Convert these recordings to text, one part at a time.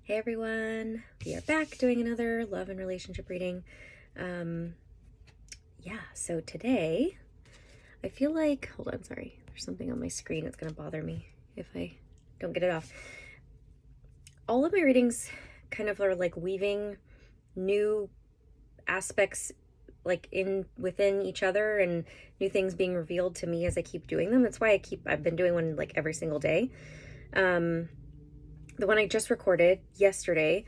Hey everyone, we are back doing another love and relationship reading. So today I feel like, hold on, sorry, there's something on my screen that's going to bother me if I don't get it off. All of my readings kind of are like weaving new aspects like within each other and new things being revealed to me as I keep doing them. That's why I've been doing one like every single day. The one I just recorded yesterday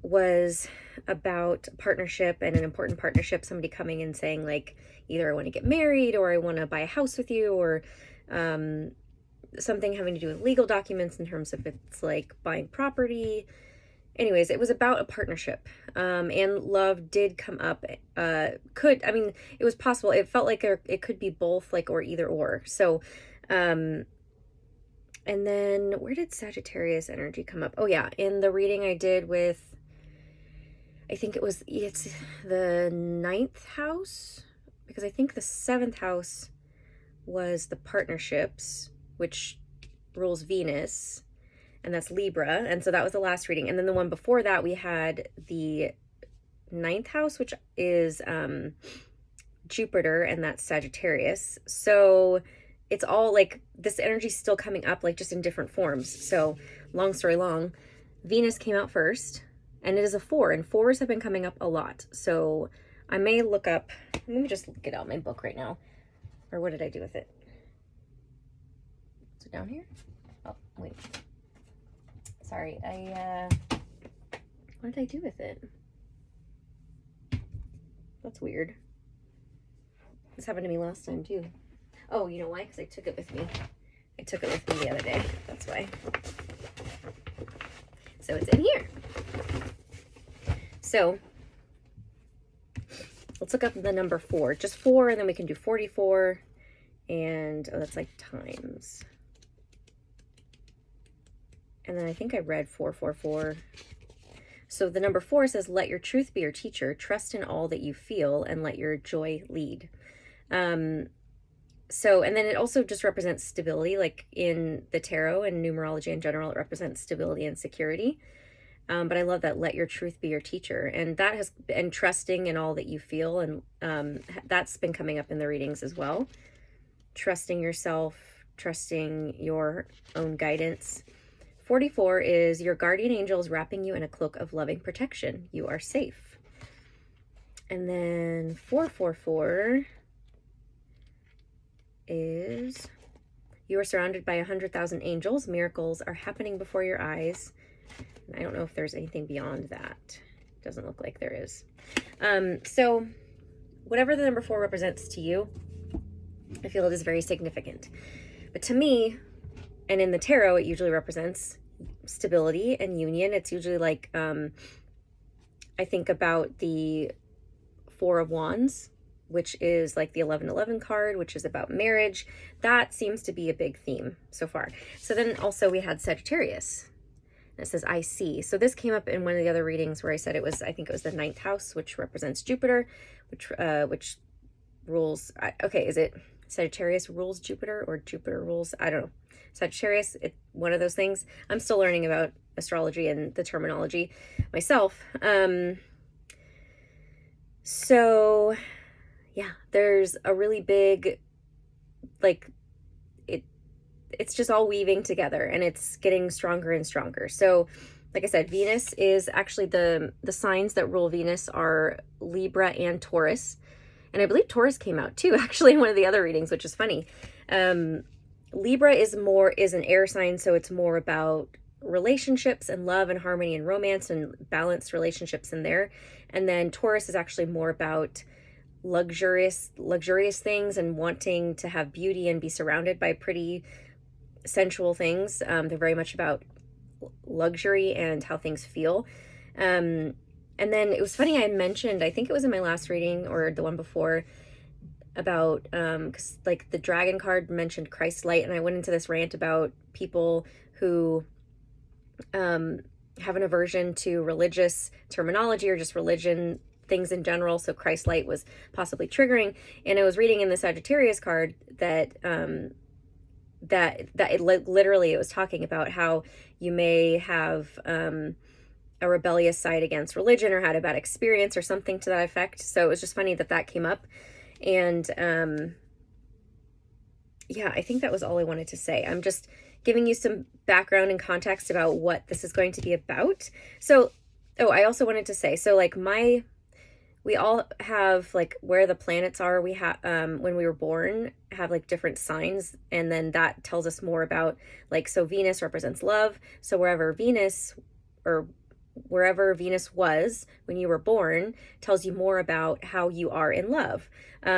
was about partnership and an important partnership, somebody coming and saying like, either I want to get married or I want to buy a house with you, or something having to do with legal documents in terms of it's like buying property. Anyways, it was about a partnership, and love did come up. It was possible. It felt like it could be both, like, or either or. So, and then where did Sagittarius energy come up? Oh yeah, in the reading I did with, I think it's the 9th house, because I think the 7th house was the partnerships, which rules Venus, and that's Libra. And so that was the last reading. And then the one before that, we had the 9th house, which is Jupiter, and that's Sagittarius. So it's all like this energy still coming up, like just in different forms. So long story long, Venus came out first, and it is a 4, and 4s have been coming up a lot. So I may look up, let me just get out my book right now. Or what did I do with it? Is it down here? Oh, wait. Sorry, what did I do with it? That's weird. This happened to me last time too. Oh, you know why? Because I took it with me. I took it with me the other day. That's why. So it's in here. So let's look up the number 4. Just 4, and then we can do 44. And, oh, that's like times. And then I think I read 444. So the number 4 says, let your truth be your teacher. Trust in all that you feel and let your joy lead. So, and then it also just represents stability, like in the tarot and numerology in general, it represents stability and security. But I love that, let your truth be your teacher. And that has been trusting in all that you feel. And that's been coming up in the readings as well. Trusting yourself, trusting your own guidance. 44 is your guardian angel is wrapping you in a cloak of loving protection. You are safe. And then 444 is you are surrounded by 100,000 angels. Miracles are happening before your eyes. And I don't know if there's anything beyond that. Doesn't look like there is. So whatever the number 4 represents to you, I feel it is very significant. But to me, and in the tarot, it usually represents stability and union. It's usually like, I think about the 4 of Wands, which is like the 1111 card, which is about marriage. That seems to be a big theme so far. So then also we had Sagittarius. And it says, I see. So this came up in one of the other readings where I said I think it was the 9th house, which represents Jupiter, which rules, okay, is it Sagittarius rules Jupiter or Jupiter rules? I don't know. Sagittarius, one of those things. I'm still learning about astrology and the terminology myself. So yeah, there's a really big, like, it's just all weaving together, and it's getting stronger and stronger. So like I said, Venus is actually the signs that rule Venus are Libra and Taurus. And I believe Taurus came out too, actually, in one of the other readings, which is funny. Libra is an air sign, so it's more about relationships and love and harmony and romance and balanced relationships in there. And then Taurus is actually more about luxurious things and wanting to have beauty and be surrounded by pretty sensual things. They're very much about luxury and how things feel. And then it was funny, I mentioned, I think it was in my last reading or the one before, about because like the dragon card mentioned Christ light, and I went into this rant about people who have an aversion to religious terminology or just religion things in general. So Christ light was possibly triggering. And I was reading in the Sagittarius card that literally it was talking about how you may have a rebellious side against religion or had a bad experience or something to that effect. So it was just funny that that came up. And yeah, I think that was all I wanted to say. I'm just giving you some background and context about what this is going to be about. So, oh, I also wanted to say, so like we all have like where the planets are. We have, when we were born, have like different signs. And then that tells us more about like, so Venus represents love. So wherever Venus was when you were born tells you more about how you are in love.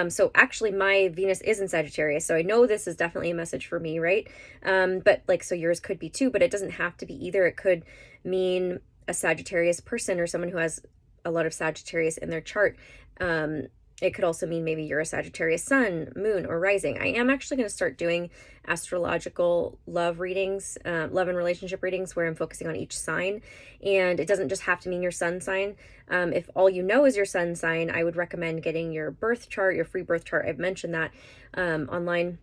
So actually my Venus is in Sagittarius, so I know this is definitely a message for me, right? But like, so yours could be too, but it doesn't have to be either. It could mean a Sagittarius person or someone who has a lot of Sagittarius in their chart. It could also mean maybe you're a Sagittarius sun, moon, or rising. I am actually going to start doing astrological love readings, love and relationship readings, where I'm focusing on each sign. And it doesn't just have to mean your sun sign. If all you know is your sun sign, I would recommend getting your birth chart, your free birth chart. I've mentioned that online.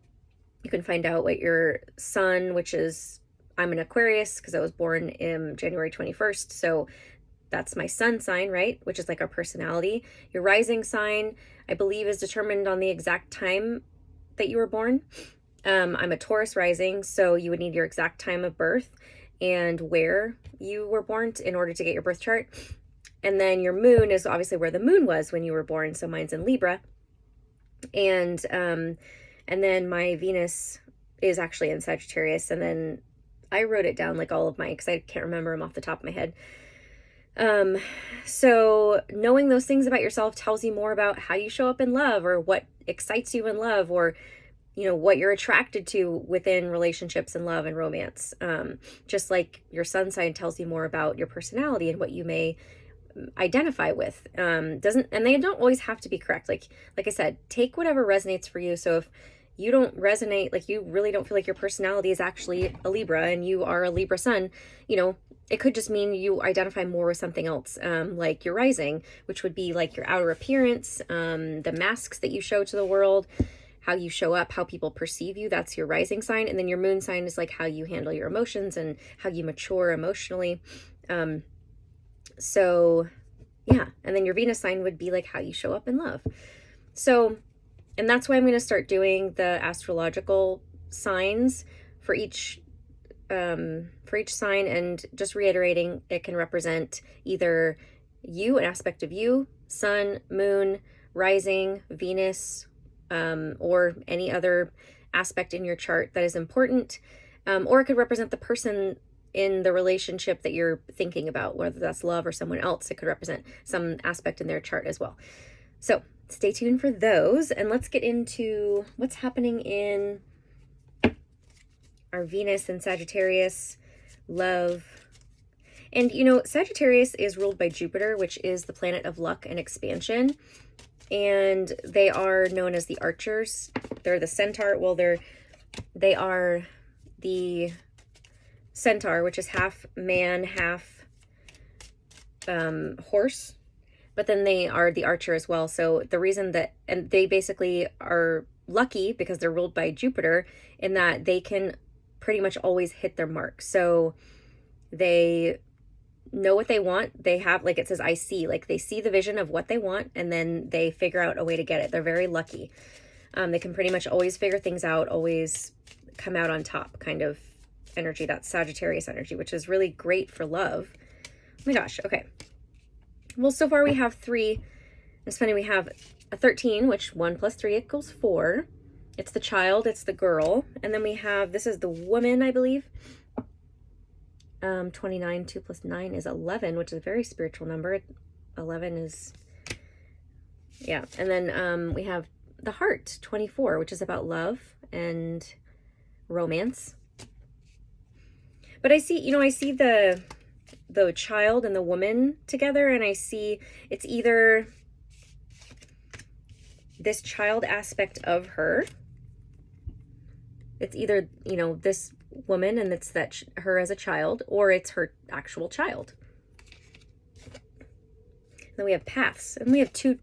You can find out what your sun, which is, I'm an Aquarius because I was born in January 21st. So that's my sun sign, right? Which is like our personality. Your rising sign, I believe, is determined on the exact time that you were born. I'm a Taurus rising, so you would need your exact time of birth and where you were born in order to get your birth chart. And then your moon is obviously where the moon was when you were born. So mine's in Libra. And then my Venus is actually in Sagittarius. And then I wrote it down, like all of my, because I can't remember them off the top of my head. So knowing those things about yourself tells you more about how you show up in love, or what excites you in love, or, you know, what you're attracted to within relationships and love and romance. Just like your sun sign tells you more about your personality and what you may identify with. And they don't always have to be correct. Like I said, take whatever resonates for you. So if you don't resonate, like you really don't feel like your personality is actually a Libra and you are a Libra sun, you know, it could just mean you identify more with something else, like your rising, which would be like your outer appearance, the masks that you show to the world, how you show up, how people perceive you. That's your rising sign. And then your moon sign is like how you handle your emotions and how you mature emotionally. So yeah. And then your Venus sign would be like how you show up in love. So, and that's why I'm going to start doing the astrological signs for each sign, and just reiterating, it can represent either you, an aspect of you, sun, moon, rising, Venus, or any other aspect in your chart that is important, or it could represent the person in the relationship that you're thinking about, whether that's love or someone else. It could represent some aspect in their chart as well. So stay tuned for those, and let's get into what's happening in our Venus and Sagittarius love. And you know, Sagittarius is ruled by Jupiter, which is the planet of luck and expansion. And they are known as the archers. They're the centaur. Well, they are the centaur, which is half man, half horse. But then they are the archer as well. So the reason that, and they basically are lucky because they're ruled by Jupiter, in that they can pretty much always hit their mark. So they know what they want. They have, like it says, I see, like they see the vision of what they want, and then they figure out a way to get it. They're very lucky. They can pretty much always figure things out, always come out on top kind of energy. That's Sagittarius energy, which is really great for love. Oh my gosh. Okay. Well, so far we have 3. It's funny. We have a 13, which 1 plus 3 equals 4. It's the child, it's the girl. And then we have, this is the woman, I believe. 29, 2 plus 9 is 11, which is a very spiritual number. 11 is, yeah. And then we have the heart, 24, which is about love and romance. But I see, you know, I see the child and the woman together, and I see it's either this child aspect of her. It's either, you know, this woman and it's that her as a child, or it's her actual child. Then we have paths, and we have 2.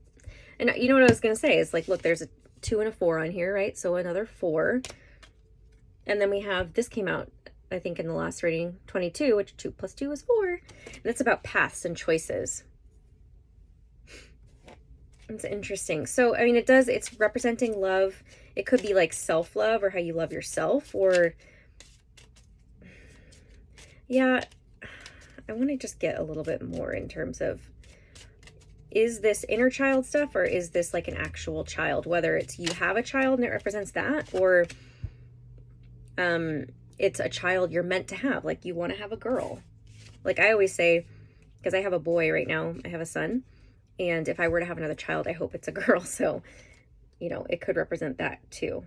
And you know what I was going to say is, like, look, there's a 2 and a 4 on here, right? So another 4. And then we have, this came out, I think, in the last reading, 22, which 2 plus 2 is 4. And it's about paths and choices. It's interesting. So, I mean, it's representing love. It could be like self-love or how you love yourself, or, yeah, I want to just get a little bit more in terms of, is this inner child stuff, or is this like an actual child? Whether it's you have a child and it represents that, or it's a child you're meant to have. Like, you want to have a girl. Like I always say, because I have a boy right now, I have a son. And if I were to have another child, I hope it's a girl. So, you know, it could represent that too.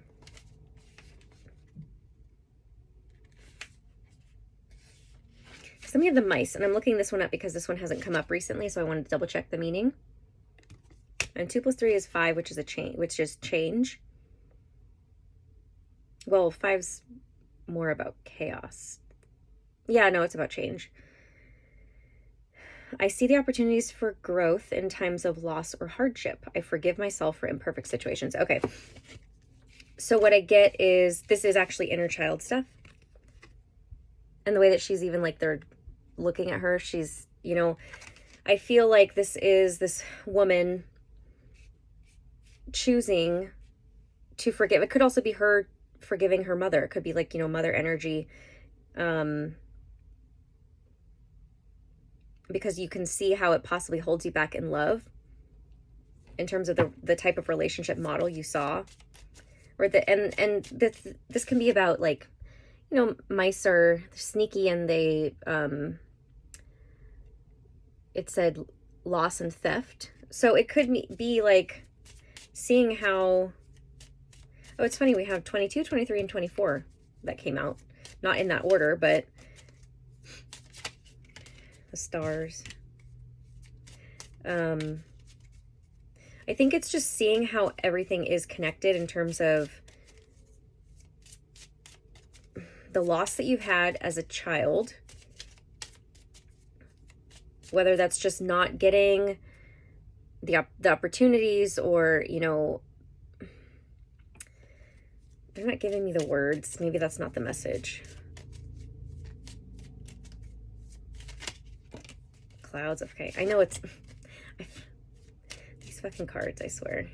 Some of the mice, and I'm looking this one up because this one hasn't come up recently, so I wanted to double check the meaning. And 2 plus 3 is 5, which is a change, which is change. Well, 5's more about chaos. Yeah, no, it's about change. I see the opportunities for growth in times of loss or hardship. I forgive myself for imperfect situations. Okay. So what I get is this is actually inner child stuff. And the way that she's even like, they're looking at her, she's, you know, I feel like this is this woman choosing to forgive. It could also be her forgiving her mother. It could be like, you know, mother energy. Because you can see how it possibly holds you back in love in terms of the type of relationship model you saw. Or and this can be about, like, you know, mice are sneaky, and they, it said loss and theft. So it could be like seeing how, oh, it's funny, we have 22, 23, and 24 that came out. Not in that order, but the stars. I think it's just seeing how everything is connected in terms of the loss that you've had as a child, whether that's just not getting the opportunities, or, you know, they're not giving me the words. Maybe that's not the message. Clouds. Okay, I know it's these fucking cards, I swear.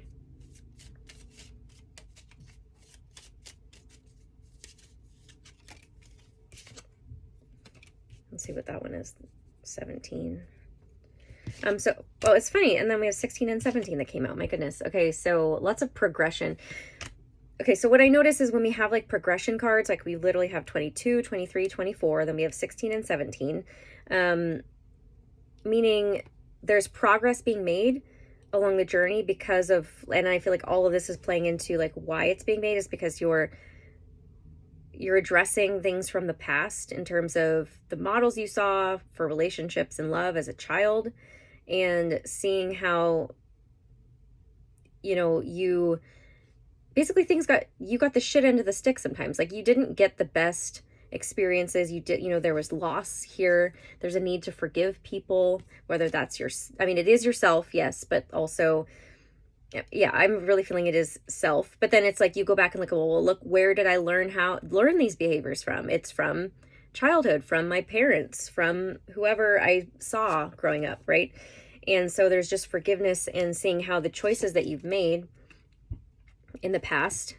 Let's see what that one is. 17. So, well, it's funny. And then we have 16 and 17 that came out. My goodness. Okay, so lots of progression. Okay, so what I notice is when we have like progression cards, like we literally have 22, 23, 24, then we have 16 and 17. Meaning there's progress being made along the journey because of, and I feel like all of this is playing into like why it's being made is because you're addressing things from the past in terms of the models you saw for relationships and love as a child, and seeing how, you know, you basically you got the shit end of the stick sometimes. Like, you didn't get the best experiences. You did, you know, there was loss here. There's a need to forgive people, whether that's I mean, it is yourself, yes, but also, yeah, I'm really feeling it is self. But then it's like you go back and look, well, look, where did I learn these behaviors from? It's from childhood, from my parents, from whoever I saw growing up, right? And so there's just forgiveness and seeing how the choices that you've made in the past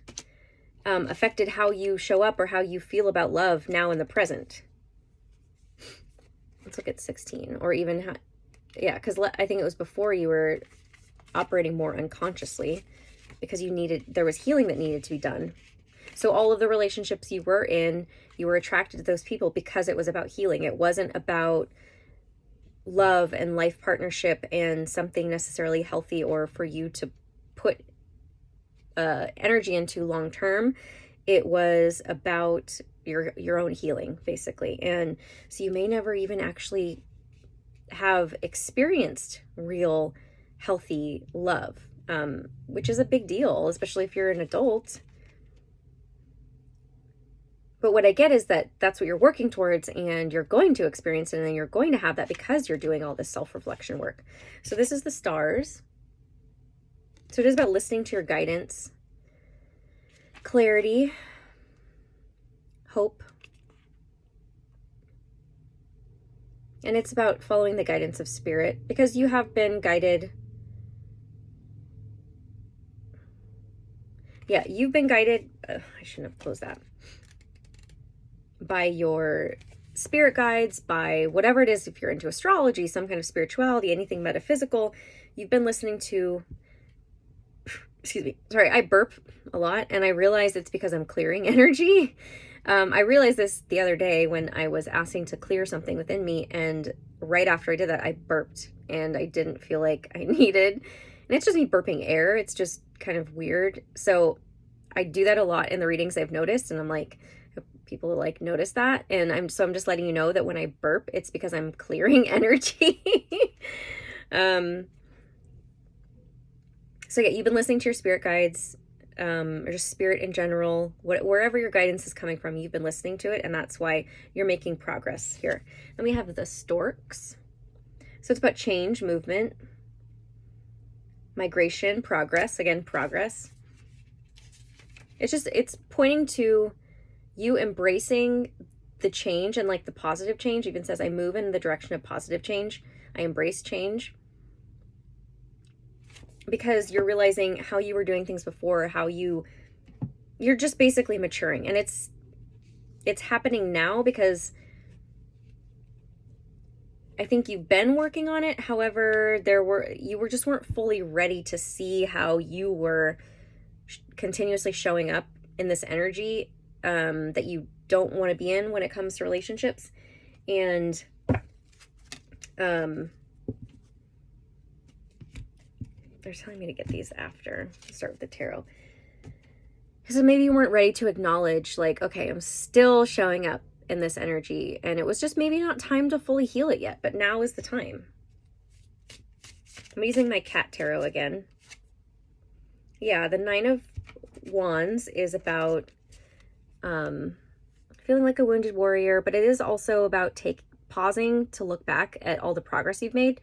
affected how you show up or how you feel about love now in the present. Let's look at 16, or even how, yeah, because I think it was before you were operating more unconsciously because there was healing that needed to be done. So all of the relationships you were in, you were attracted to those people because it was about healing. It wasn't about love and life partnership and something necessarily healthy or for you to put energy into long term. It was about your own healing, basically. And so you may never even actually have experienced real healthy love, which is a big deal, especially if you're an adult. But what I get is that that's what you're working towards, and you're going to experience it, and then you're going to have that because you're doing all this self-reflection work. So this is the stars. So it is about listening to your guidance, clarity, hope, And it's about following the guidance of spirit, because you have been guided. Yeah, you've been guided. I shouldn't have closed that. By your spirit guides, by whatever it is, if you're into astrology, some kind of spirituality, anything metaphysical, you've been listening to, excuse me, sorry, I burp a lot, and I realize it's because I'm clearing energy. I realized this the other day when I was asking to clear something within me, and right after I did that, I burped, and I didn't feel like I needed, and it's just me burping air. It's just kind of weird. So I do that a lot in the readings I've noticed, and I'm like, people like notice that, and I'm just letting you know that when I burp, it's because I'm clearing energy. So yeah, you've been listening to your spirit guides, or just spirit in general, wherever your guidance is coming from, you've been listening to it, and that's why you're making progress here. Then we have the storks. So it's about change, movement, migration, progress. Again, progress. It's pointing to you embracing the change, and like the positive change. Even says, I move in the direction of positive change. I embrace change. Because you're realizing how you were doing things before, how you're just basically maturing. And it's happening now because I think you've been working on it. However, you just weren't fully ready to see how you were continuously showing up in this energy that you don't want to be in when it comes to relationships. And they're telling me to get these after. Start with the tarot. So maybe you weren't ready to acknowledge, like, okay, I'm still showing up in this energy, and it was just maybe not time to fully heal it yet, but now is the time. I'm using my cat tarot again. Yeah, the Nine of Wands is about feeling like a wounded warrior, but it is also about pausing to look back at all the progress you've made,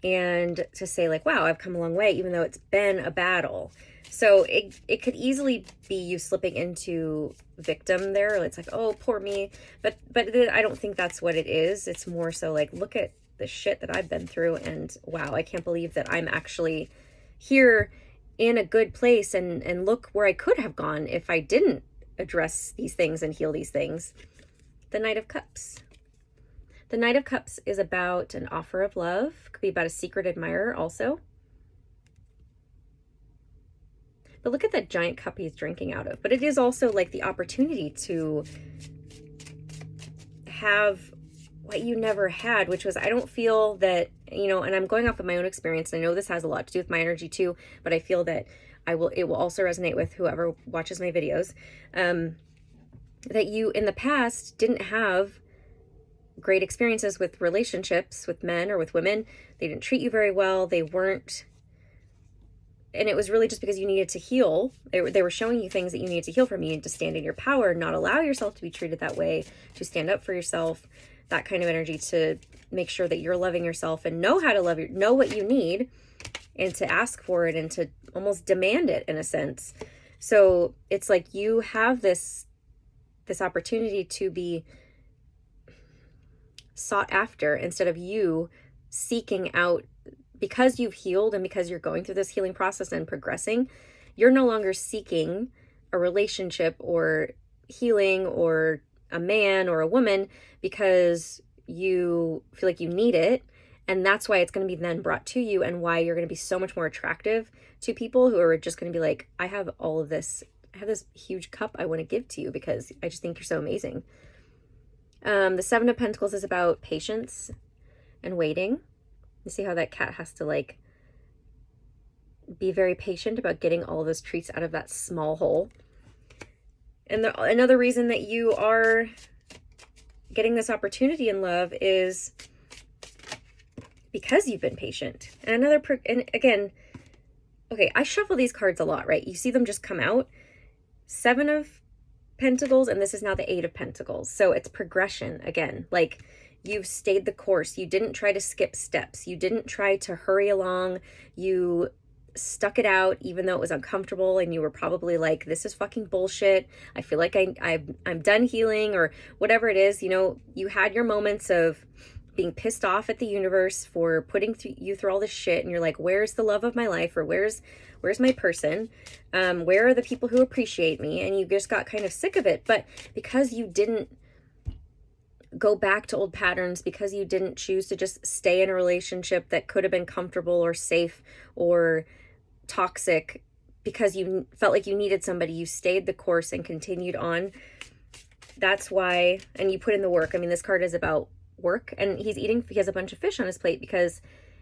and to say like, wow, I've come a long way, even though it's been a battle. So it could easily be you slipping into victim there. It's like, oh, poor me. But I don't think that's what it is. It's more so like, look at the shit that I've been through, and wow, I can't believe that I'm actually here in a good place, and look where I could have gone if I didn't address these things and heal these things. The Knight of Cups. The Knight of Cups is about an offer of love. Could be about a secret admirer also. But look at that giant cup he's drinking out of. But it is also like the opportunity to have what you never had, which was, I don't feel that, and I'm going off of my own experience. I know this has a lot to do with my energy too, but I feel that it will also resonate with whoever watches my videos. That you in the past didn't have great experiences with relationships with men or with women. They didn't treat you very well. They weren't, and it was really just because you needed to heal. They were showing you things that you needed to heal from. You needed to stand in your power, not allow yourself to be treated that way, to stand up for yourself, that kind of energy, to make sure that you're loving yourself and know how to know what you need, and to ask for it, and to almost demand it in a sense. So it's like you have this opportunity to be sought after, instead of you seeking out, because you've healed and because you're going through this healing process and progressing. You're no longer seeking a relationship or healing or a man or a woman because you feel like you need it. And that's why it's going to be then brought to you, and why you're going to be so much more attractive to people who are just going to be like, I have all of this. I have this huge cup I want to give to you because I just think you're so amazing. The Seven of Pentacles is about patience and waiting. You see how that cat has to like be very patient about getting all of those treats out of that small hole. And another reason that you are getting this opportunity in love is because you've been patient. And again, okay, I shuffle these cards a lot, right? You see them just come out. Seven of Pentacles, and this is now the Eight of Pentacles. So it's progression again. Like, you've stayed the course. You didn't try to skip steps. You didn't try to hurry along. You stuck it out even though it was uncomfortable, and you were probably like, this is fucking bullshit. I feel like I'm done healing, or whatever it is. You had your moments of being pissed off at the universe for putting you through all this shit, and you're like, where's the love of my life, or where's my person, where are the people who appreciate me? And you just got kind of sick of it. But because you didn't go back to old patterns, because you didn't choose to just stay in a relationship that could have been comfortable or safe or toxic, because you felt like you needed somebody, you stayed the course and continued on. That's why, and you put in the work. I mean, this card is about work, and he has a bunch of fish on his plate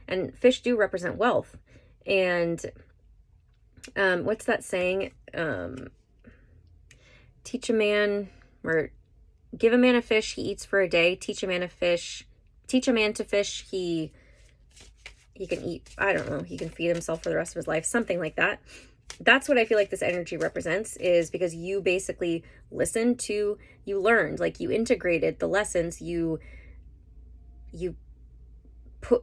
and fish do represent wealth. And what's that saying? Teach a man, or give a man a fish, he eats for a day. Teach a man to fish, he can eat, I don't know, he can feed himself for the rest of his life, something like that. That's what I feel like this energy represents, is because you basically listened to, you learned, like you integrated the lessons, you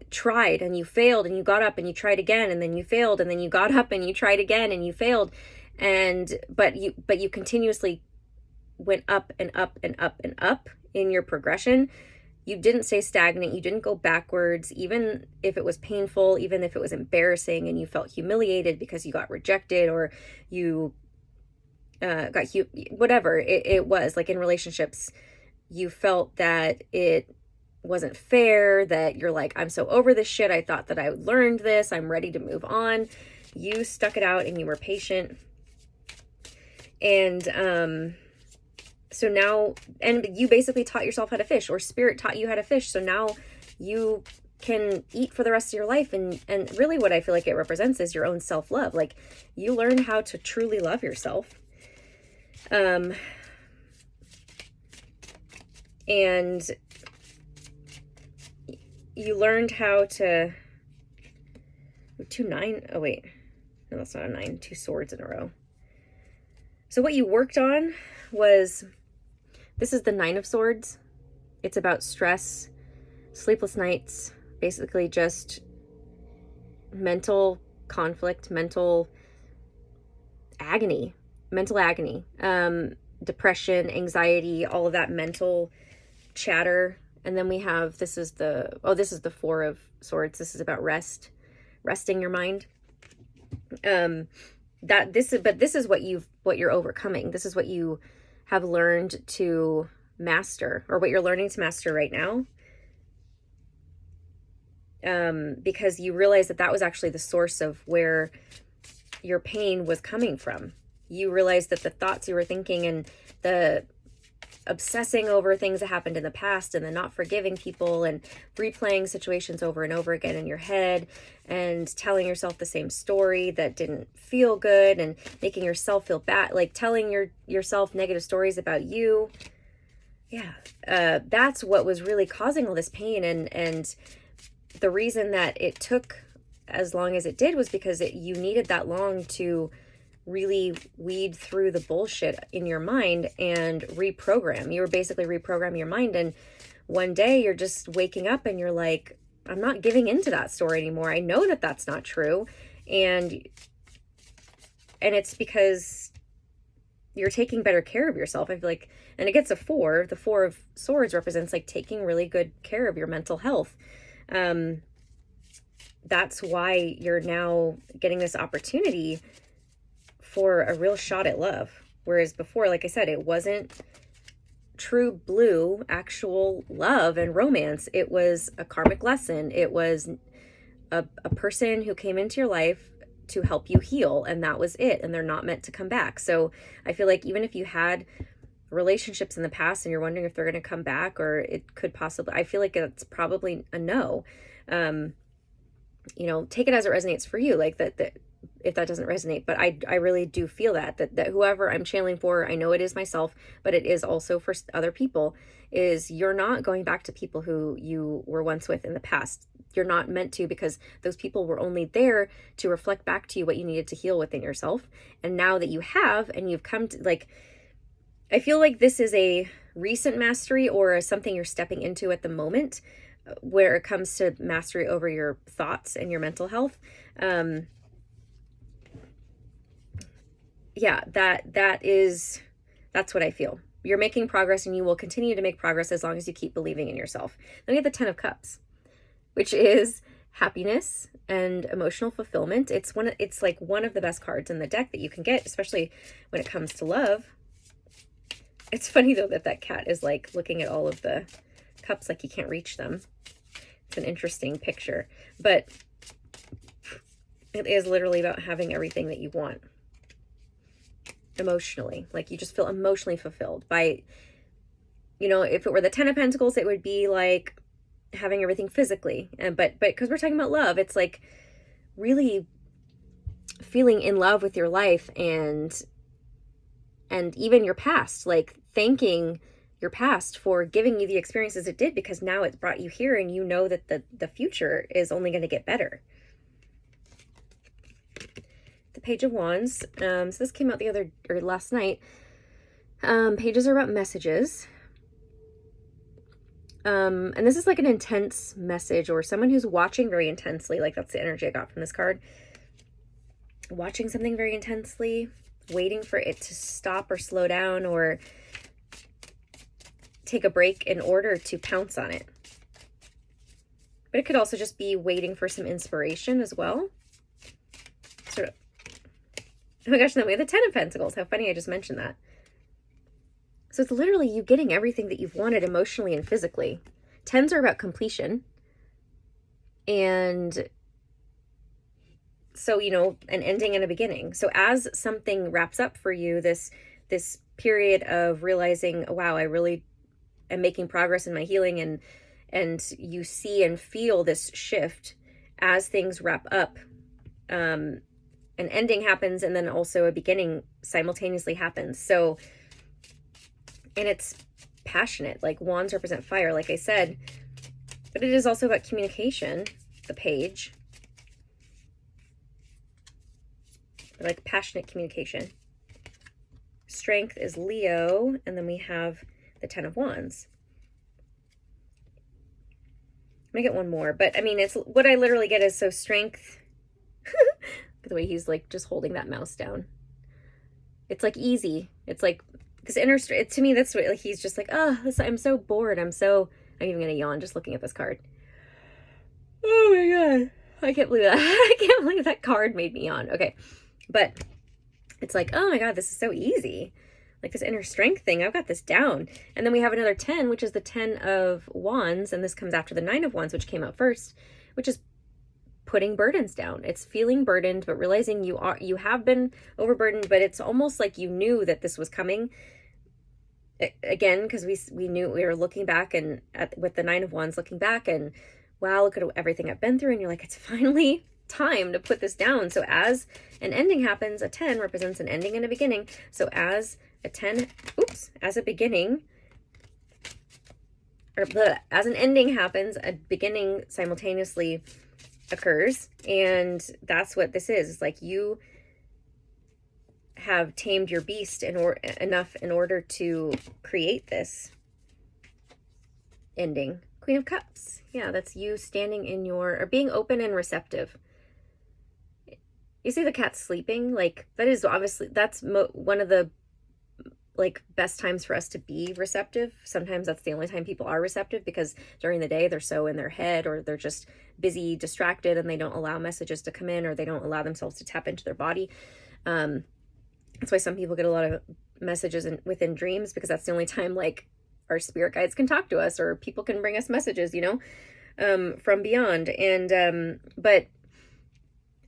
tried and you failed, and you got up and you tried again, and then you failed, and then you got up and you tried again and you failed. But you continuously went up and up and up and up in your progression. You didn't stay stagnant. You didn't go backwards, even if it was painful, even if it was embarrassing and you felt humiliated because you got rejected, or you whatever it was. Like in relationships, you felt that it wasn't fair, that you're like, I'm so over this shit. I thought that I learned this. I'm ready to move on. You stuck it out and you were patient. And so now, and you basically taught yourself how to fish, or spirit taught you how to fish. So now you can eat for the rest of your life. And really what I feel like it represents is your own self-love. Like you learned how to truly love yourself. And you learned how to, 9. Oh wait, no, that's not a 9, 2 swords in a row. So what you worked on was, this is the 9 of Swords. It's about stress, sleepless nights, basically just mental conflict, mental agony, depression, anxiety, all of that mental chatter. And then we have, this is the 4 of Swords. This is about resting your mind. This is what you're overcoming. This is what you have learned to master, or what you're learning to master right now. Because you realize that was actually the source of where your pain was coming from. You realize that the thoughts you were thinking, and the obsessing over things that happened in the past, and the not forgiving people, and replaying situations over and over again in your head, and telling yourself the same story that didn't feel good, and making yourself feel bad, like telling yourself negative stories about you. Yeah, that's what was really causing all this pain. And the reason that it took as long as it did was because you needed that long to really weed through the bullshit in your mind and reprogram. You were basically reprogramming your mind. And one day you're just waking up and you're like, I'm not giving into that story anymore. I know that that's not true. And it's because you're taking better care of yourself. I feel like, and it gets a 4. The 4 of Swords represents like taking really good care of your mental health. That's why you're now getting this opportunity for a real shot at love. Whereas before, like I said, it wasn't true blue, actual love and romance. It was a karmic lesson. It was a person who came into your life to help you heal, and that was it. And they're not meant to come back. So I feel like even if you had relationships in the past and you're wondering if they're going to come back, or it could possibly, I feel like it's probably a no. Take it as it resonates for you. Like that if that doesn't resonate, but I really do feel that whoever I'm channeling for, I know it is myself, but it is also for other people, is you're not going back to people who you were once with in the past. You're not meant to, because those people were only there to reflect back to you what you needed to heal within yourself. And now that you have, and you've come to, like, I feel like this is a recent mastery, or something you're stepping into at the moment, where it comes to mastery over your thoughts and your mental health. That's what I feel. you're making progress, and you will continue to make progress as long as you keep believing in yourself. Then we have the Ten of Cups, which is happiness and emotional fulfillment. It's like one of the best cards in the deck that you can get, especially when it comes to love. It's funny though that cat is like looking at all of the cups like he can't reach them. It's an interesting picture, but it is literally about having everything that you want emotionally. Like you just feel emotionally fulfilled by, you know, if it were the Ten of Pentacles, it would be like having everything physically. But because we're talking about love, it's like really feeling in love with your life and even your past, like thanking your past for giving you the experiences it did, because now it's brought you here and you know that the future is only going to get better. The Page of Wands. So this came out last night. Pages are about messages. And this is like an intense message, or someone who's watching very intensely. Like that's the energy I got from this card. Watching something very intensely, waiting for it to stop or slow down or take a break in order to pounce on it. But it could also just be waiting for some inspiration as well. Sort of. Oh my gosh, no, we have the Ten of Pentacles. How funny I just mentioned that. So it's literally you getting everything that you've wanted emotionally and physically. Tens are about completion. And so, you know, an ending and a beginning. So as something wraps up for you, this period of realizing, wow, I really am making progress in my healing, and you see and feel this shift as things wrap up. An ending happens, and then also a beginning simultaneously happens. So, and it's passionate, like wands represent fire, like I said, but it is also about communication, the page, like passionate communication. Strength is Leo, and then we have the Ten of Wands. I'm gonna get one more, but I mean, it's what I literally get is, so strength, the way he's like just holding that mouse down. It's like easy. It's like this inner strength. To me, that's what, like, he's just like, oh, I'm so bored. I'm even gonna yawn just looking at this card. Oh my God. I can't believe that. I can't believe that card made me yawn. Okay. But it's like, oh my God, this is so easy. Like this inner strength thing, I've got this down. And then we have another 10, which is the 10 of Wands. And this comes after the 9 of Wands, which came out first, which is putting burdens down. It's feeling burdened, but realizing you have been overburdened, but it's almost like you knew that this was coming. Again, because we knew, we were looking back and with the 9 of Wands, looking back and wow, look at everything I've been through. And you're like, it's finally time to put this down. So as an ending happens, a 10 represents an ending and a beginning. So as a 10, as a beginning, or as an ending happens, a beginning simultaneously occurs. And that's what this is. It's like you have tamed your beast enough in order to create this ending. Queen of Cups. Yeah, that's you standing in or being open and receptive. You see the cat sleeping? Like, that is obviously, that's one of the like best times for us to be receptive. Sometimes that's the only time people are receptive, because during the day they're so in their head, or they're just busy, distracted, and they don't allow messages to come in, or they don't allow themselves to tap into their body. That's why some people get a lot of messages within dreams, because that's the only time like our spirit guides can talk to us, or people can bring us messages, you know, from beyond. And but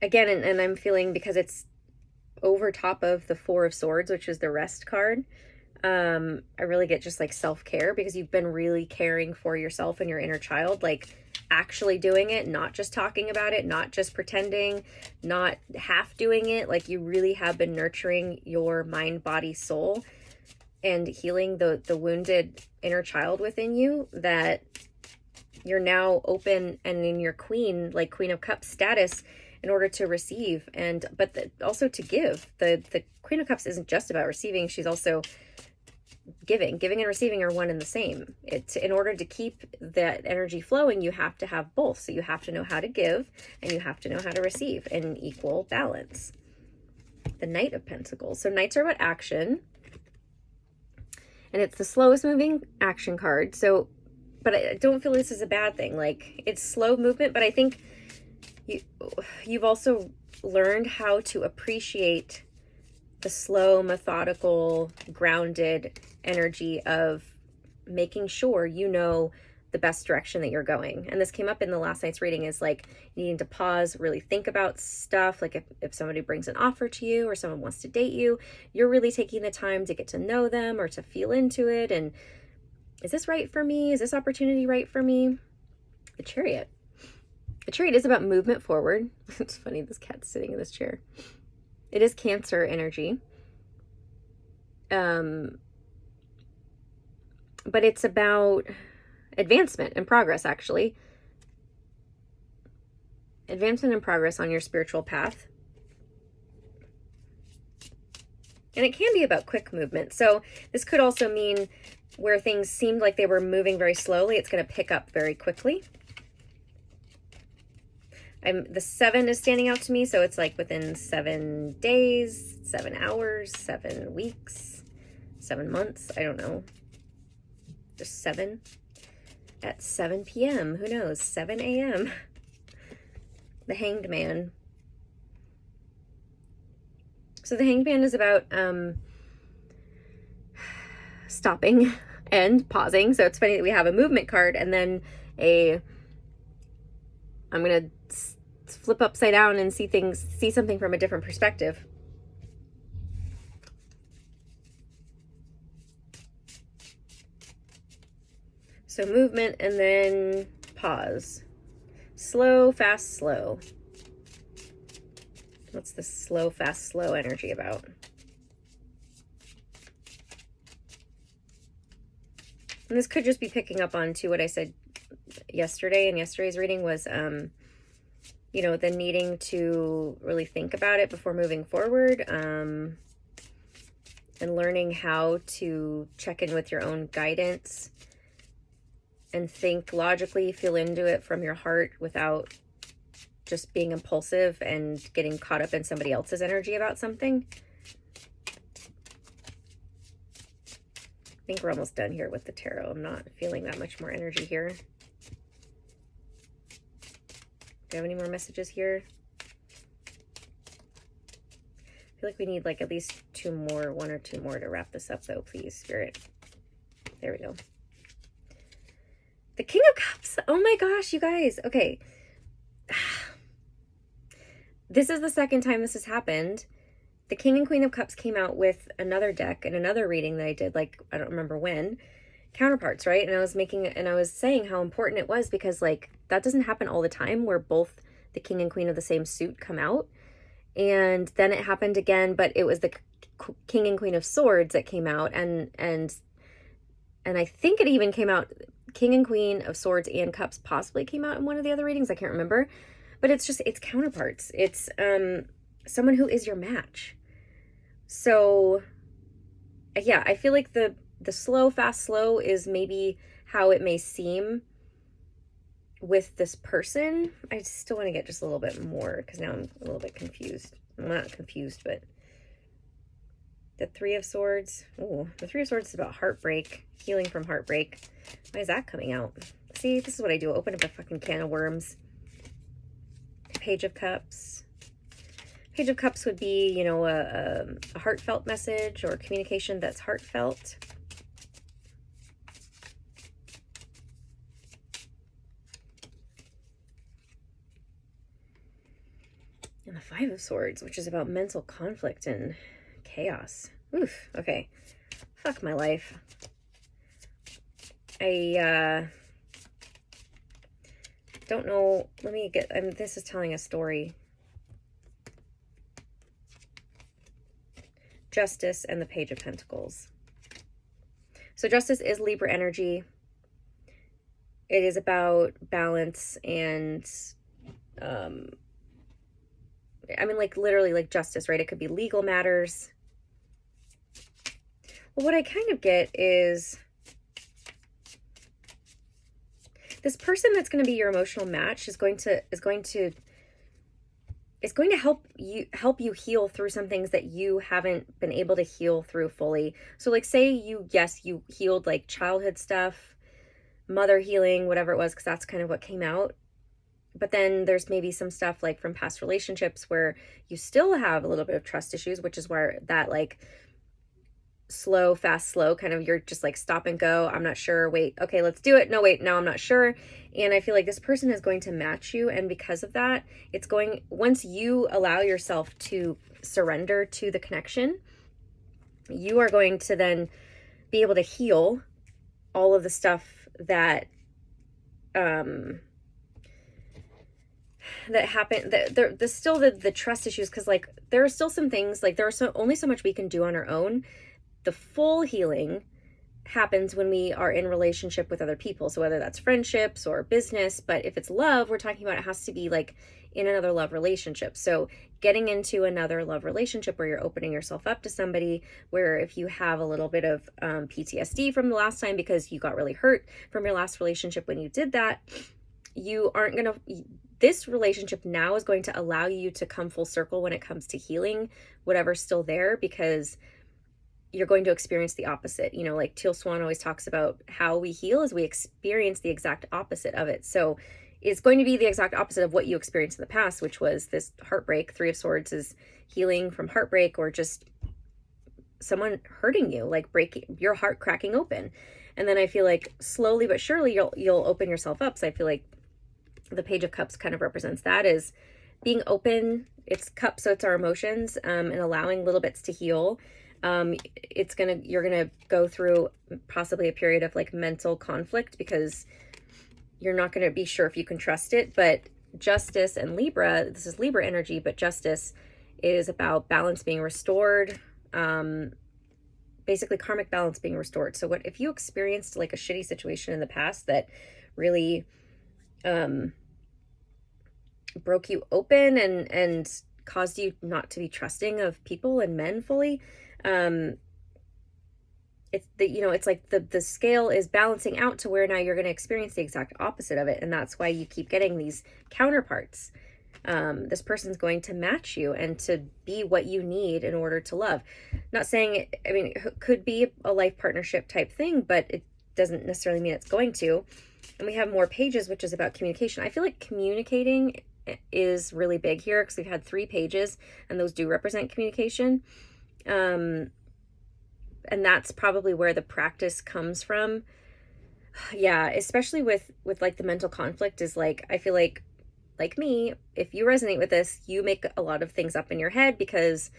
again, and I'm feeling, because it's over top of the 4 of Swords, which is the rest card, I really get just like self-care, because you've been really caring for yourself and your inner child, like actually doing it, not just talking about it, not just pretending, not half doing it. Like you really have been nurturing your mind, body, soul, and healing the wounded inner child within you, that you're now open and in your queen, like Queen of Cups status, in order to receive, but also to give. The Queen of Cups isn't just about receiving, she's also giving. Giving and receiving are one and the same. It's, in order to keep that energy flowing, you have to have both. So you have to know how to give, and you have to know how to receive in equal balance. The Knight of Pentacles. So Knights are about action. and it's the slowest moving action card. So, but I don't feel this is a bad thing. Like, it's slow movement, but I think you've also learned how to appreciate the slow, methodical, grounded energy of making sure you know the best direction that you're going. And this came up in the last night's reading, is like needing to pause, really think about stuff. Like if somebody brings an offer to you or someone wants to date you, you're really taking the time to get to know them or to feel into it. And is this right for me? Is this opportunity right for me? The Chariot. The Chariot is about movement forward. It's funny, this cat's sitting in this chair. It is Cancer energy. But it's about advancement and progress, actually. Advancement and progress on your spiritual path. And it can be about quick movement. So this could also mean where things seemed like they were moving very slowly, it's going to pick up very quickly. The 7 is standing out to me, so it's like within 7 days, 7 hours, 7 weeks, 7 months, I don't know. Just 7 at 7 p.m. Who knows? 7 a.m. The Hanged Man. So the Hanged Man is about stopping and pausing. So it's funny that we have a movement card and then I'm going to flip upside down and see something from a different perspective. So movement and then pause. Slow, fast, slow. What's the slow, fast, slow energy about? And this could just be picking up on to what I said yesterday in yesterday's reading was, you know, the needing to really think about it before moving forward, and learning how to check in with your own guidance and think logically, feel into it from your heart without just being impulsive and getting caught up in somebody else's energy about something. I think we're almost done here with the tarot. I'm not feeling that much more energy here. Do you have any more messages here? I feel like we need like at least 2 more, 1 or 2 more to wrap this up though, please, Spirit. There we go. The King of Cups. Oh my gosh, you guys. Okay. This is the second time this has happened. The King and Queen of Cups came out with another deck and another reading that I did, like, I don't remember when. Counterparts, right? And I was saying how important it was because, like, that doesn't happen all the time where both the King and Queen of the same suit come out. And then it happened again, but it was the King and Queen of Swords that came out, and I think it even came out, King and Queen of Swords and Cups possibly came out in one of the other readings. I can't remember. But it's counterparts. It's someone who is your match. So, yeah, I feel like the slow, fast, slow is maybe how it may seem with this person. I still want to get just a little bit more because now I'm a little bit confused. I'm not confused, but the 3 of Swords. Oh, the 3 of Swords is about heartbreak, healing from heartbreak. Why is that coming out? See, this is what I do. Open up a fucking can of worms. Page of Cups. Page of Cups would be, you know, a heartfelt message or communication that's heartfelt. And the 5 of Swords, which is about mental conflict and chaos. Oof, okay. Fuck my life. I don't know. Let me get, this is telling a story. Justice and the Page of Pentacles. So Justice is Libra energy. It is about balance and, I mean, like, literally, like, justice, right? It could be legal matters. Well, what I kind of get is this person that's going to be your emotional match is going to it's going to help you heal through some things that you haven't been able to heal through fully. So like say you healed like childhood stuff, mother healing, whatever it was, because that's kind of what came out. But then there's maybe some stuff like from past relationships where you still have a little bit of trust issues, which is where that like slow, fast, slow kind of, you're just like stop and go. I'm not sure. Wait, okay, let's do it. No, wait, now I'm not sure. And I feel like this person is going to match you. And because of that, once you allow yourself to surrender to the connection, you are going to then be able to heal all of the stuff that, that happened, that there's still the trust issues. Cause like, there are still some things, like there are only so much we can do on our own. The full healing happens when we are in relationship with other people. So whether that's friendships or business, but if it's love, we're talking about it has to be like in another love relationship. So getting into another love relationship where you're opening yourself up to somebody, where if you have a little bit of PTSD from the last time because you got really hurt from your last relationship when you did that, you aren't going to, this relationship now is going to allow you to come full circle when it comes to healing whatever's still there, because you're going to experience the opposite. You know, like Teal Swan always talks about how we heal is we experience the exact opposite of it. So it's going to be the exact opposite of what you experienced in the past, which was this heartbreak. Three of Swords is healing from heartbreak, or just someone hurting you, like breaking your heart, cracking open. And then I feel like slowly but surely you'll open yourself up. So I feel like the Page of Cups kind of represents that, is being open. It's cups, so it's our emotions, and allowing little bits to heal. You're gonna go through possibly a period of like mental conflict because you're not gonna be sure if you can trust it. But Justice and Libra, this is Libra energy, but Justice is about balance being restored, basically karmic balance being restored. So what if you experienced like a shitty situation in the past that really broke you open and caused you not to be trusting of people and men fully? It's like the scale is balancing out to where now you're going to experience the exact opposite of it. And that's why you keep getting these counterparts. This person's going to match you and to be what you need in order to love. Not saying, I mean, it could be a life partnership type thing, but it doesn't necessarily mean it's going to. And we have more pages, which is about communication. I feel like communicating is really big here because we've had 3 pages and those do represent communication. And that's probably where the practice comes from. Yeah, especially with like the mental conflict is like, I feel like me, if you resonate with this, you make a lot of things up in your head because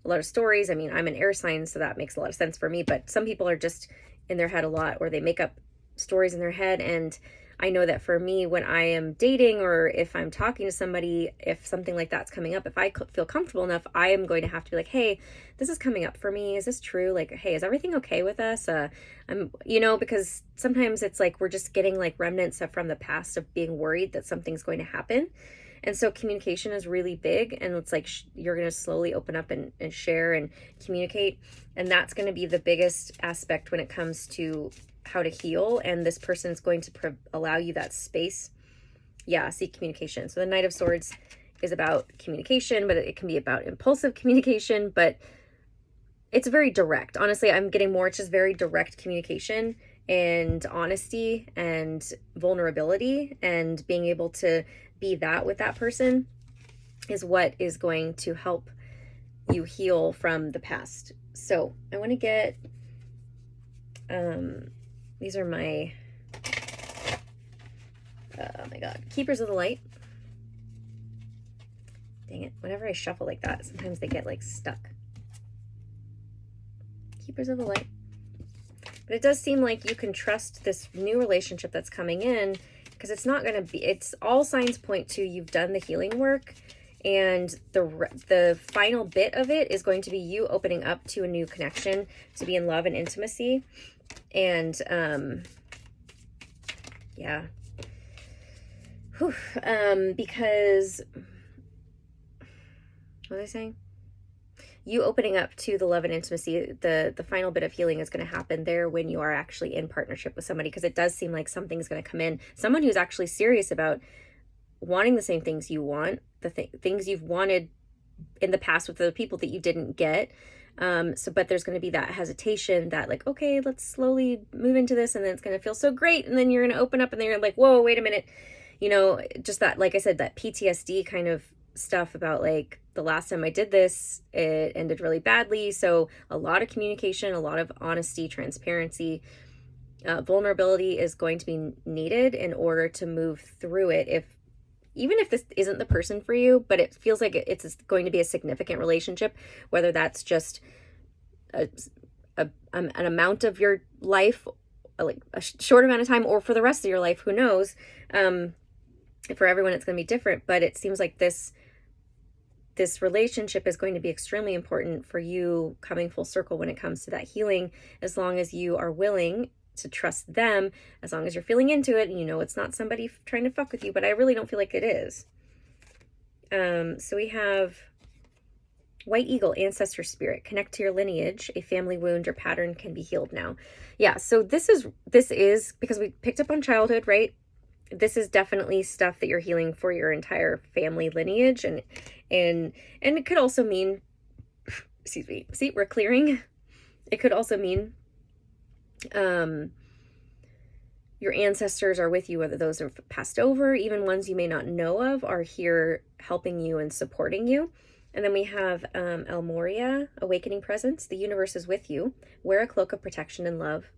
a lot of stories, I mean, I'm an air sign, so that makes a lot of sense for me, but some people are just in their head a lot, or they make up stories in their head. And I know that for me, when I am dating or if I'm talking to somebody, if something like that's coming up, if I feel comfortable enough, I am going to have to be like, hey, this is coming up for me. Is this true? Like, hey, is everything okay with us? Because sometimes it's like we're just getting like remnants from the past of being worried that something's going to happen. And so communication is really big. And it's like you're going to slowly open up and share and communicate. And that's going to be the biggest aspect when it comes to how to heal, and this person is going to allow you that space. Yeah, seek communication. So the Knight of Swords is about communication, but it can be about impulsive communication, but it's very direct. Honestly, I'm getting more, it's just very direct communication and honesty and vulnerability, and being able to be that with that person is what is going to help you heal from the past. So I want to get these are my, oh my God, Keepers of the Light. Dang it. Whenever I shuffle like that, sometimes they get like stuck. Keepers of the Light. But it does seem like you can trust this new relationship that's coming in, because it's not going to be, it's all signs point to you've done the healing work. And the final bit of it is going to be you opening up to a new connection, to be in love and intimacy. And, yeah. Whew. Because, what was I saying? You opening up to the love and intimacy, the final bit of healing is going to happen there when you are actually in partnership with somebody, because it does seem like something's going to come in. Someone who's actually serious about wanting the same things you want, the things you've wanted in the past with other people that you didn't get. But there's going to be that hesitation that like, okay, let's slowly move into this, and then it's going to feel so great, and then you're going to open up, and then you're like, whoa, wait a minute, just that, like I said, that PTSD kind of stuff about like the last time I did this, it ended really badly. So a lot of communication, a lot of honesty, transparency, vulnerability is going to be needed in order to move through it. Even if this isn't the person for you, but it feels like it's going to be a significant relationship, whether that's just an amount of your life, like a short amount of time, or for the rest of your life, who knows? For everyone, it's going to be different, but it seems like this relationship is going to be extremely important for you coming full circle when it comes to that healing, as long as you are willing to trust them, as long as you're feeling into it, and it's not somebody trying to fuck with you, but I really don't feel like it is. So we have White Eagle, Ancestor Spirit. Connect to your lineage. A family wound or pattern can be healed now. Yeah, so this is because we picked up on childhood, right? This is definitely stuff that you're healing for your entire family lineage, and it could also mean, excuse me, see, we're clearing. It could also mean your ancestors are with you, whether those are passed over, even ones you may not know of, are here helping you and supporting you. And then we have El Moria, Awakening Presence. The universe is with you. Wear a cloak of protection and love.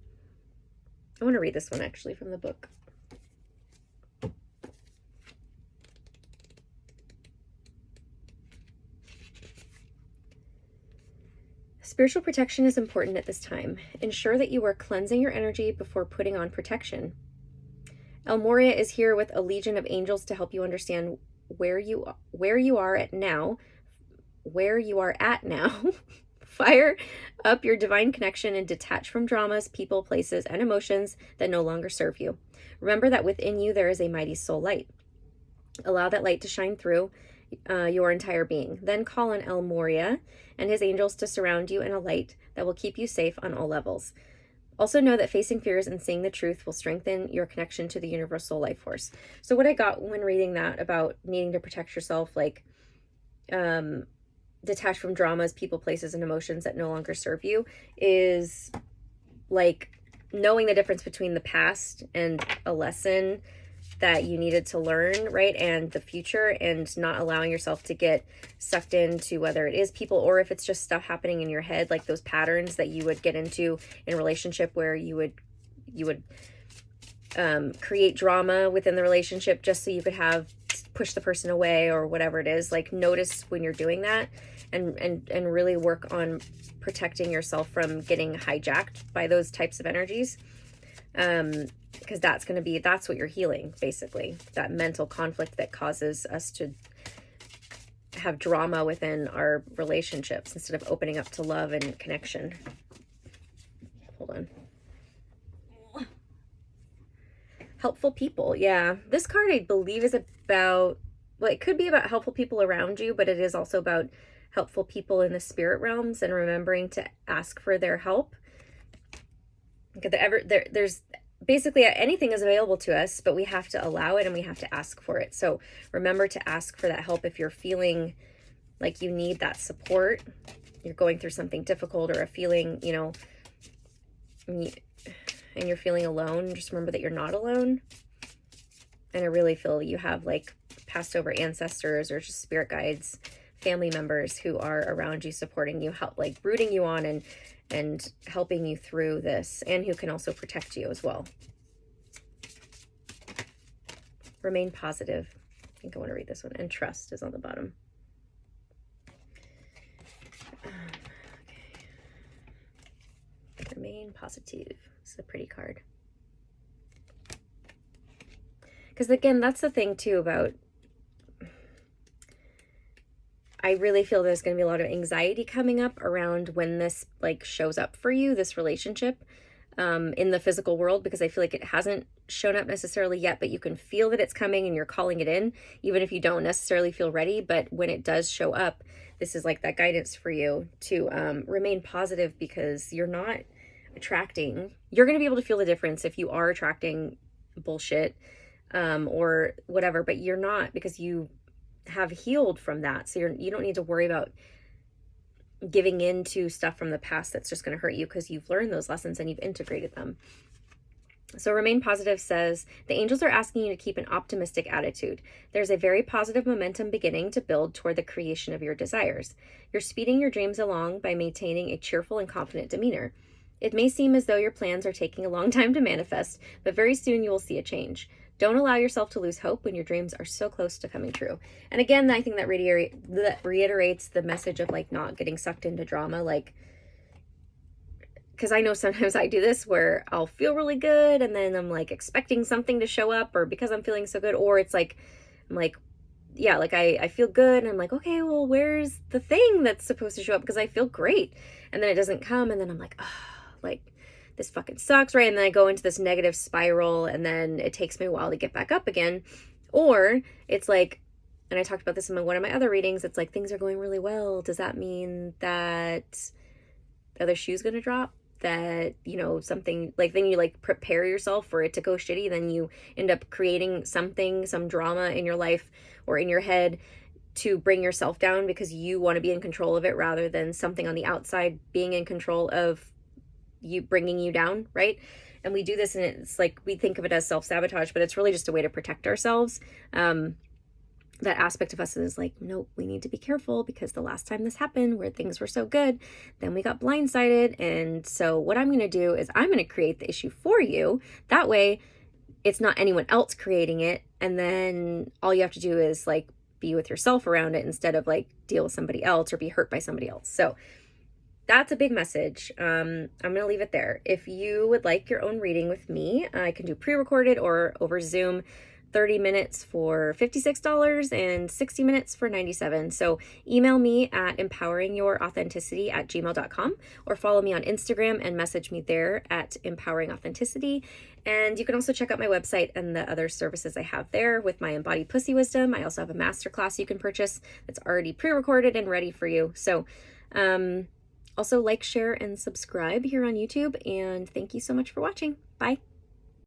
I want to read this one actually from the book. Spiritual protection is important at this time. Ensure that you are cleansing your energy before putting on protection. El Moria is here with a legion of angels to help you understand where you are at now. Fire up your divine connection and detach from dramas, people, places, and emotions that no longer serve you. Remember that within you there is a mighty soul light. Allow that light to shine through your entire being. Then call on El Moria and his angels to surround you in a light that will keep you safe on all levels. Also know that facing fears and seeing the truth will strengthen your connection to the universal life force. So what I got when reading that about needing to protect yourself, like detach from dramas, people, places, and emotions that no longer serve you, is like knowing the difference between the past and a lesson that you needed to learn, right? And the future, and not allowing yourself to get sucked into whether it is people or if it's just stuff happening in your head, like those patterns that you would get into in a relationship where you would create drama within the relationship just so you could push the person away or whatever it is. Like, notice when you're doing that, and really work on protecting yourself from getting hijacked by those types of energies. Because that's what you're healing, basically, that mental conflict that causes us to have drama within our relationships instead of opening up to love and connection. Hold on. Helpful people. Yeah, this card, I believe, is about, well, it could be about helpful people around you, but it is also about helpful people in the spirit realms and remembering to ask for their help. There's basically anything is available to us, but we have to allow it and we have to ask for it. So remember to ask for that help if you're feeling like you need that support, you're going through something difficult, or a feeling, and you're feeling alone. Just remember that you're not alone. And I really feel you have like passed over ancestors or just spirit guides, family members who are around you, supporting you, like rooting you on and helping you through this, and who can also protect you as well. Remain positive. I think I want to read this one. And trust is on the bottom. Okay. Remain positive. It's a pretty card. Because again, that's the thing too about, I really feel there's going to be a lot of anxiety coming up around when this like shows up for you, this relationship, in the physical world, because I feel like it hasn't shown up necessarily yet, but you can feel that it's coming and you're calling it in, even if you don't necessarily feel ready. But when it does show up, this is like that guidance for you to remain positive, because you're not attracting, you're going to be able to feel the difference if you are attracting bullshit, or whatever, but you're not, because you have healed from that. So you don't need to worry about giving in to stuff from the past that's just going to hurt you, because you've learned those lessons and you've integrated them. So Remain Positive says, the angels are asking you to keep an optimistic attitude. There's a very positive momentum beginning to build toward the creation of your desires. You're speeding your dreams along by maintaining a cheerful and confident demeanor. It may seem as though your plans are taking a long time to manifest, but very soon you will see a change. Don't allow yourself to lose hope when your dreams are so close to coming true. And again, I think that reiterates the message of like not getting sucked into drama, like, because I know sometimes I do this where I'll feel really good and then I'm like expecting something to show up, or because I'm feeling so good, or it's like, I'm like, yeah, like I feel good and I'm like, okay, well, where's the thing that's supposed to show up? Because I feel great. And then it doesn't come. And then I'm like, oh, like this fucking sucks, right? And then I go into this negative spiral and then it takes me a while to get back up again. Or it's like, and I talked about this in one of my other readings, it's like things are going really well. Does that mean that the other shoe's going to drop? That, you know, something like, then you like prepare yourself for it to go shitty, then you end up creating something, some drama in your life or in your head to bring yourself down because you want to be in control of it, rather than something on the outside being in control of you, bringing you down, right? And we do this and it's like we think of it as self-sabotage, but it's really just a way to protect ourselves. That aspect of us is like, nope, we need to be careful, because the last time this happened where things were so good, then we got blindsided. And so what I'm going to do is I'm going to create the issue for you. That way it's not anyone else creating it. And then all you have to do is like be with yourself around it, instead of like deal with somebody else or be hurt by somebody else. So that's a big message. I'm going to leave it there. If you would like your own reading with me, I can do pre-recorded or over Zoom. 30 minutes for $56 and 60 minutes for $97. So email me at empoweringyourauthenticity@gmail.com, or follow me on Instagram and message me there at empoweringauthenticity. And you can also check out my website and the other services I have there with my embodied pussy wisdom. I also have a masterclass you can purchase that's already pre-recorded and ready for you. So also like, share, and subscribe here on YouTube. And thank you so much for watching. Bye.